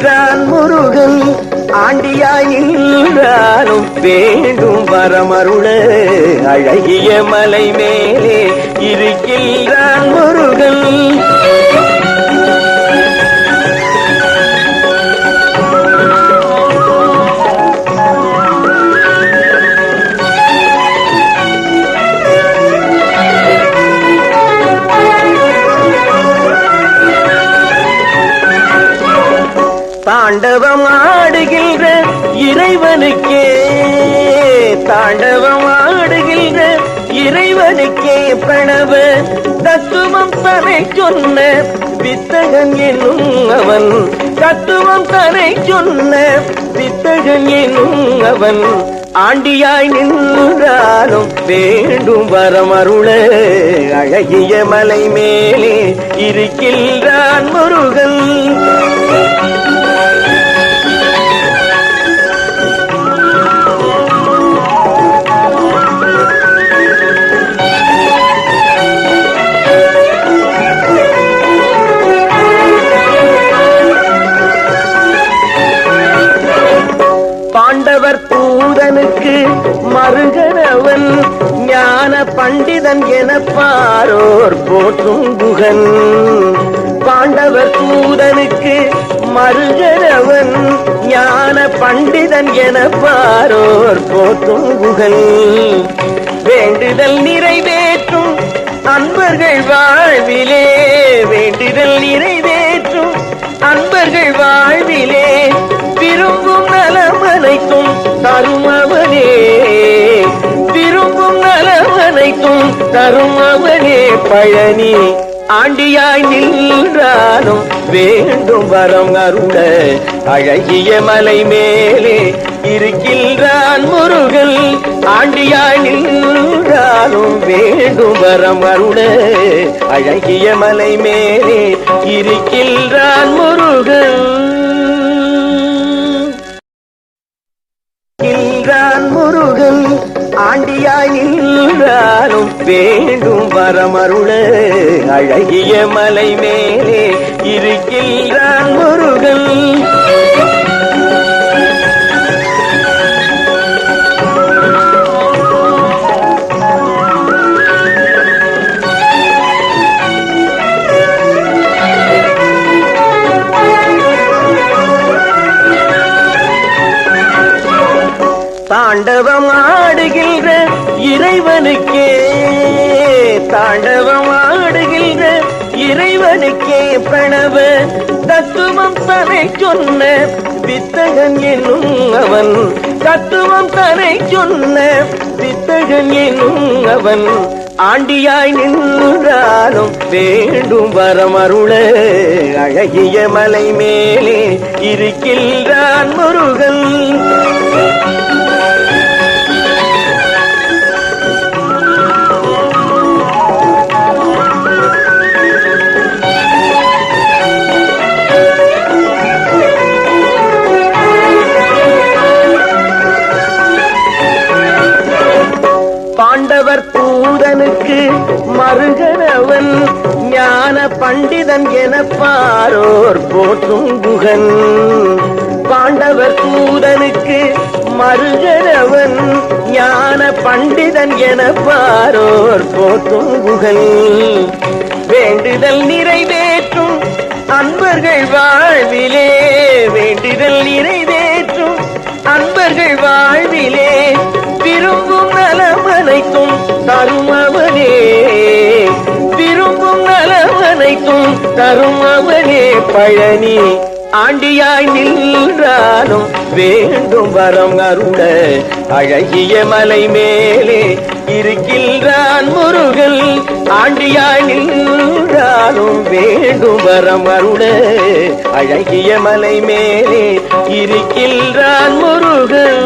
இருக்கின்றான் முருகன் ஆண்டியாய் நின்றாலும் வேண்டும் வரமருள அழகிய மலை மேலே இருக்கின்றான் முருகன். தாண்டவம் ஆடுகின்ற இறைவனுக்கே தாண்டவம் ஆடுகின்ற இறைவனுக்கே பிரணவ தத்துவம் தரை சொன்ன வித்தகன் என்னும் அவன். தத்துவம் தரை சொன்ன வித்தகன் என்னும் அவன் ஆண்டியாய் நின்றாலும் வேண்டும் வரமருள அழகிய மலை மேலே இருக்கின்றான் முருகன். பாண்டவர் தூதனுக்கு மருகனவன் ஞான பண்டிதன் என பாரோர் போற்றும் குகன். பாண்டவர் தூதனுக்கு மருகனவன் ஞான பண்டிதன் என பாரோர் போற்றும் குகன். வேண்டுதல் நிறைவேற்றும் அன்பர்கள் வாழ்விலே வேண்டுதல் நிறைவேற்றும் அன்பர்கள் வாழ்விலே விரும்பும் நலமனைத்தும் தரும் அவனே. விரும்பும் நலமனைத்தும் தரும் அவனே. பழனி ஆண்டியாய் நின்றாலும் வேண்டும் வரம் அருள அழகிய மலை மேலே இருக்கின்றான் முருகன். ஆண்டியாய் நின்றாலும் வேண்டும் வரம் அருள அழகிய மலை மேலே இருக்கின்றான் முருகன். முருகன் ஆண்டியாய் நின்றாலும் வேண்டும் வரமருள அழகிய மலை மேலே இருக்கின்றான் முருகன். தாண்டவம் ஆடுகின்ற இறைவனுக்கே தாண்டவம் ஆடுகின்ற இறைவனுக்கே பிரணவ தத்துவம் தரை சொன்ன வித்தகன் என்னும் அவன். தத்துவம் தரை சொன்ன வித்தகன் என்னும் அவன் ஆண்டியாய் நின்றாலும் வேண்டும் வரமருள அழகிய மலை மேலே இருக்கின்றான் முருகன். பாண்டவர் தூதனுக்கு மருகனவன் ஞான பண்டிதன் என பாரோர் போற்றும் குகன். பாண்டவர் தூதனுக்கு மருகனவன் ஞான பண்டிதன் என பாரோர் போற்றும் குகன். வேண்டுதல் நிறைவேற்றும் அன்பர்கள் வாழ்விலே வேண்டுதல் நிறைவேற்றும் அன்பர்கள் வாழ்விலே விரும்பும் நலமனைத்தும் தரும் அவனே. விரும்பும் நலமனைத்தும் தரும் அவனே. பழனி ஆண்டியாய் நின்றாலும் வேண்டும் வரம் அருள அழகிய மலை மேலே இருக்கின்றான் முருகன். ஆண்டியாய் நின்றாலும் வேண்டும் வரம் அருள அழகிய மலை மேலே இருக்கின்றான் முருகன்.